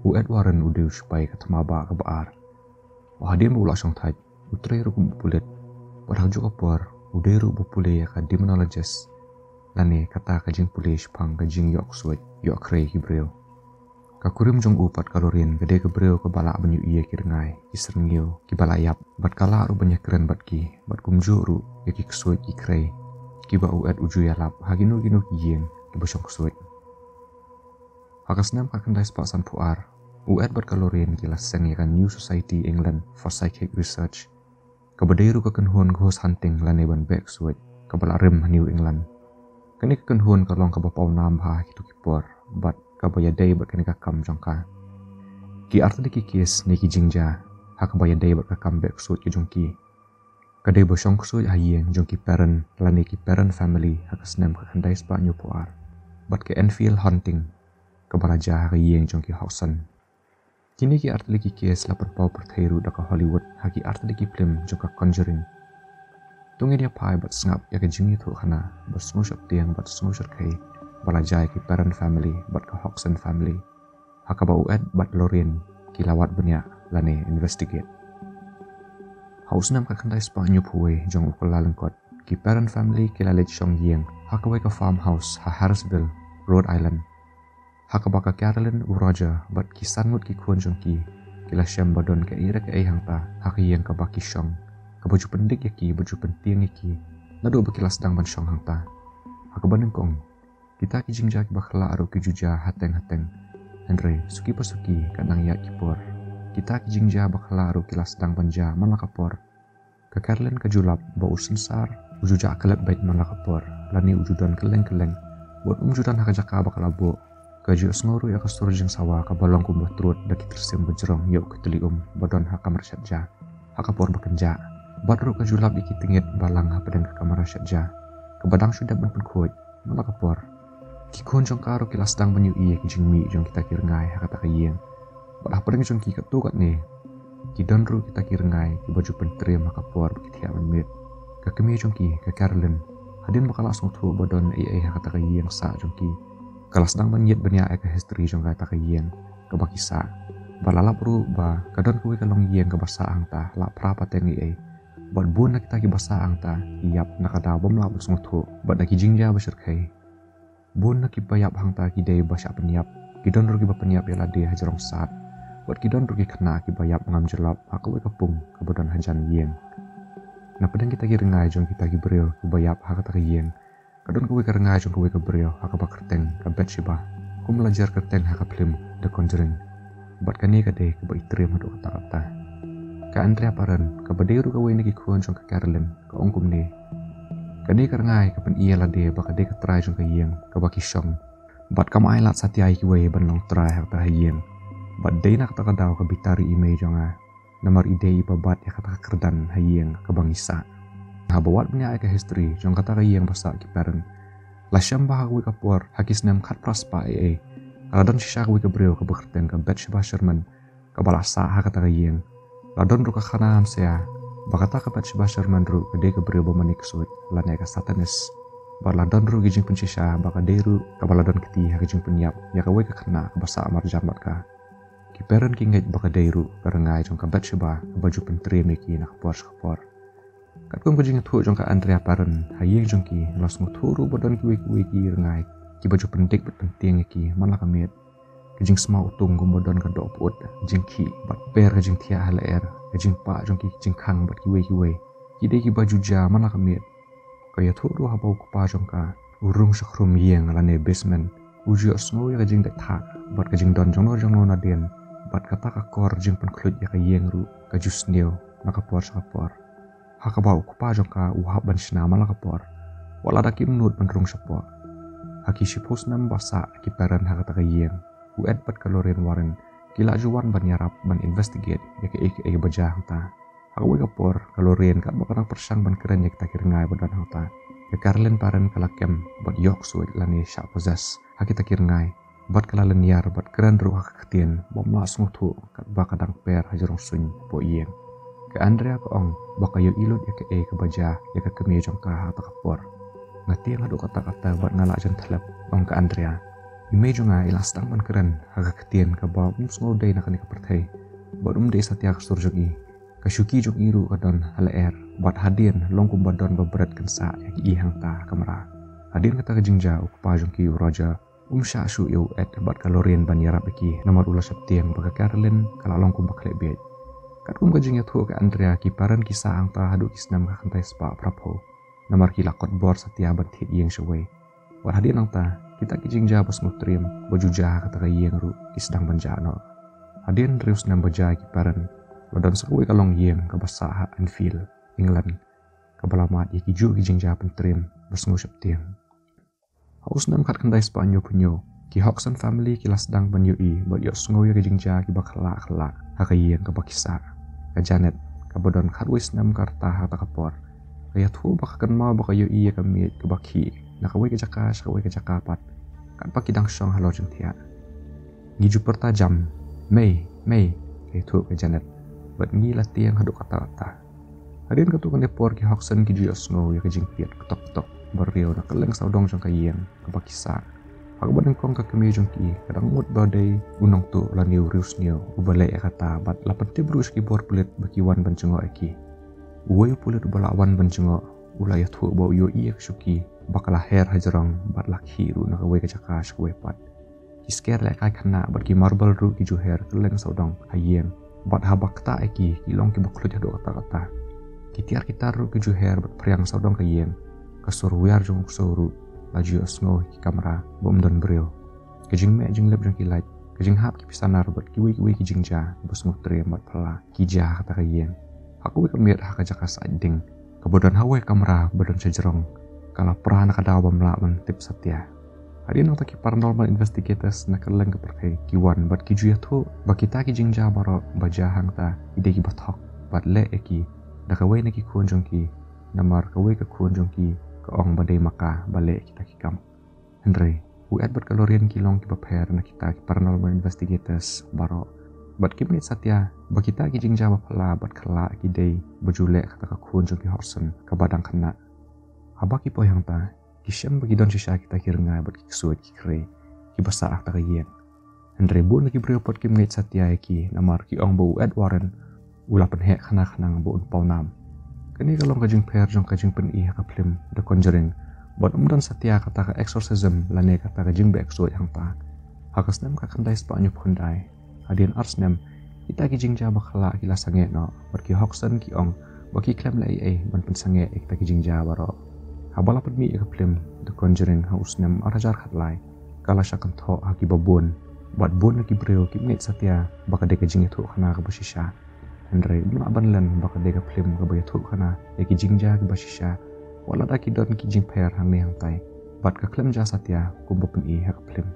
Ued waren udah supaya ketemaba ke baar. Wahadin bu langsung taj, utre ru bupulit. Padahal juga por, udah ru bupule ya ka demonologist. Lane kata kajing pule sepang kajing yok suet, yok krei hibreo. Kakurim jong upat kalorin gede kebreo ke balak banyu iya kirengai, kisrengio, ki balayap, bat kala ru banyak keren bat kumju ru, ya ki kesuet ki krei. Ki ba ued uju yalap, haginu ginu kiyeng, ki bosong kesuet. Hakasnam kakandai sepak puar, ued bat kalorin ki laseng ya kan New Society England for Psychic Research. Kabadairu kekenhuan ghost hunting lane ban bek suet, kabala rim New England. Kani kekenhuan kalong kabapau nambah kitu kipor, bat kabaya day bat kani kakam jongka. Ki arti ki kis ni ki jingja, hakabaya day bat kakam bek suet ki jongki. Kadai bosong suet hayeng jongki parent lane ki parent family hakasnam kakandai sepak nyu puar. Bat ke Enfield hunting, kabaraja hayeng jongki hausan. Kini ki arti ki kis lapan pau perthairu daka Hollywood haki arti ki film jongka Conjuring. Tungi dia pai bat sengap ya ke jingi tu khana bat sengusap tiang bat sengusap kai balajai ki parent family bat ke Hoxton family hakaba ued bat lorin ki lawat banyak lane investigate. Hausnam ka kandai Spanyol puwe jong ukala lengkot ki parent family ki lalet shong yeng hakawai ka farmhouse ha Harrisville, Rhode Island. Hakaba ka Carolyn Roger bat ki sanmut ki kuan jong ki la shem badon ke ira ke hangta hakiyeng ka baki shong. Baju pendik yaki, baju penting yaki, nado berkilas sedang ban syong hangta. Hakaban kong, kita ki jingja ki bakla aru ki juja hateng-hateng. Andre, suki pasuki kanang ya kipor. Kita ki jingja bakla aru kilas sedang banja malakapor. Kekarlen kajulap ba usensar, ujuja akalap bait malakapor. Lani ujudan keleng-keleng, buat umjudan hakajaka bakalabo. Kaju snguru ya kasur jing sawa kabalong kumbuh trut daki tersim bejrong yuk keteli badon hakamar syadja. Hakapor bekenja. Badru kajulap iki tingit balang hapadan ke kamar syadja. Kebadang sudah ban kuat malakapor. Kikon jong karo kilas dang banyu iya ki jingmi jong kita kirengai hakata kayeng. Badah padang jong ki katukat ni. Ki donru kita kirengai ki baju pentri makapor bekitia menmit. Ka kemi jong ki ka Carolyn. Hadin bakal langsung tu badon ai hakata kayeng sa jong ki. Kalas dang banyet banya ka history jong kata kayeng. Ka bakisa. Balalap ru ba kadon kuwi kalong yeng ka basa angta la prapa tengi ai. Bat bun nak kita ki basa angta iyap nakada bom la bersung tu bat nak jingja besar kai bun nak bayap hangta ki dei basya peniap kidon rugi ba peniap ya de hajarong sat bat kidon rugi kena ki bayap ngam jelap aku kapung kebadan hajan yeng na pedang kita ki rengai jong kita ki breo ki bayap hakata ki yeng kadon kuwi ka rengai jong kuwi ka breo hakaba kerteng ka Bathsheba ku belajar kerteng haka film The Conjuring bat kani ka dei ki ba itrim hadu kata-kata ka Andrea paran ka badairu ka wayne ki kuan jong ka Carolyn ka ongkum ni kani karangai ka pen iya la de ba ka de ka try jong ka yeng ka baki shong bat kam ai lat satyai ki way ban long try ha ta yeng bat de nak ta ka daw ka bitari email jonga nomor ide i babat ya kata kerdan ha yeng ka bangisa ha bawat punya ka history jong kata ka yeng basa ki paran la sham ba ka por hakis nam khat praspa ai kadon shisha ka ka breu ka bakrten ka Bathsheba Sherman ka balasa ha kata ka yeng Ladon ruka khanam sea, bakata ka Bathsheba Sherman ru kade ka breu bamanik suit lanai ka satanis. Bar ladon ru gijing pencisha baka deru ka baladon keti ha gijing penyap ya ka we ka khana ka basa amar jambat ka. Ki peren ki ngait baka deru ka rengai jong ka Bathsheba ka baju pentri meki na kapor. Kat kong gijing tu jong ka Andrea paren hayeng jong ki los nguturu badon ki we ki rengai ki baju pendik bet penting ki mana kamit. Kajing semau utung gumodon ka doput jingki bat per kajing tia halaer kajing pa jongki kajing kang bat kiwe kide ki baju ja mana kamit kaya thuru habau kupa jongka urung sakrum yeng lane basement uju asngo ya kajing dak thak bat kajing don jongno na den bat kata ka kor jing pen khlut ya ka yeng ru kajus neu nakapor sakapor hakabau kupa jongka uhab ban shna mana kapor wala dakim nut ban rung sapor haki shipos nam basa ki paran hakata ka yeng ued pat kalorin waren kila juwan ban yarap ban investigate ya ke bajah ta hawe kapor kalorin kat bakarang persang ban keren ya kita kirengai badan hota ya Carolyn paren kalakem bat yok suit lani syak possess hakita kirengai bat kalalen yar bat keren ruh hakatien bom langsung tu kat bakadang per hajarong sun po iyeng ke Andrea ko ong baka yo ilot ya ke bajah ya ke kemi jong ka hata kapor ngati ngadu kata-kata bat ngalak jan thalap ong ke Andrea Imei junga ilas tang man keren haga ketien ka ba sngo day na kani ka perthai ba day satya ka surjung i ka syuki jung iru kadon halaer bat hadien longkum badon babret kan sa i hang ta kamera hadien kata ka jingja ukpa jung ki roja sha shu eu et bat kalorien ban yarap ki nomor ula septiang ba Carolyn kala longkum bakle be kat kum ka jingya thu ka Andrea ki paran ki sa ang ta hadu kisnam ka kantai spa prapo nomor ki lakot bor satya ban thit yeng shwe war hadien ang ta kita kijing jabas ngutrim baju jah kata yeng ru kisdang banjano hadien rius nam baja ki paran ladan sekui kalong yeng ka basaha Anfield England kabalamat ki ju kijing japan trim bersngu septiang haus nam kat kandai Spanyo punyo ki Hoxton family ki lasdang ban yui bot yo sngo ya kijing ja ki bakhala khala ha yeng ka bakisa ka Janet ka bodon khatwis nam karta ha ta kapor kaya thu bakakan ma baka yui ka mit ka bakhi nakawai ke jakapat kan pakidang song halo jeng tia ngiju pertajam Mei kay tu ke Janet bat ngi latiang haduk kata hadin katu kan depor ki Hoxton ki jios ngo ya ke jing piat ketok berio na keleng saudong jong kayeng ke bakisa hak badeng kong ka kemi jong ki kadang mut badai unong tu la niu rius niu ubale kata bat lapente brus ki bor pulit bakiwan bancengo eki uwe pulit balawan bancengo ulaya tu bau yo iya suki bakal her hajarang bat lakhi ru na kawe kacaka shwe pat kisker le kai khana bat ki marble ru ki ju her keleng saudong hayeng bat habak ta eki ilong ki baklut hado kata ki tiar kitar ru ki ju her bat priang saudong kayeng kasur wiar jong soru laju osngo ki kamera bom don brio kejing me jing leb jong ki light kejing hap ki pisanar bat ki wi ki jing ja bos mutre bat pala ki ja kata kayeng aku wi kamiat ha kajaka saiding kemudian hawe kamera badan sejerong kala perah nak ada melawan tip satya hari nang taki paranormal investigators nak keleng ke perkai kiwan bat kiju tu bakita ki jingja baro baja hang ta ide ki bathok bat le eki dakawe na ki kunjong ki namar kawe ke kunjong ki ke ong badai maka bale kita ki kam Henry uat bat kalorian kilong ki baper na kita ki paranormal investigators baro bat kimit satya bakita ki jingja bapala bat kala ki dei bajule kata ka kunjong ki Hoxton ka badang kena habaki po yang ta kisem bagi don sisa kita kirnga bat ki suat ki kre ki basa ta kayeng Andre bun ki brio pot ki ngait satya ki namar ki ong bu Ed Warren ula pen he khana khanang bu pau nam kani kalong kajing per jong kajing pen i ka film The Conjuring bot don satya kata ka exorcism lane kata ka jing bek suat yang ta hakas nam ka kandai Spanyo phundai hadien arsnem kita ki jingja bakhala ki la sange no bat ki Hoxton ki ong baki klem lai ban pen sange kita ki jingja baro habala pad mi ka film The Conjuring house nem arajar khatlai kala shakan tho ha ki babun bat bun ki breo ki mit satya baka de ka jing thu khana ka basisha Andre bun abanlan baka de ka film ka bay thu khana e ki jingja ki basisha wala da ki don ki jing per hang ne hang tai bat ka klem ja satya kum bapun i ha ka film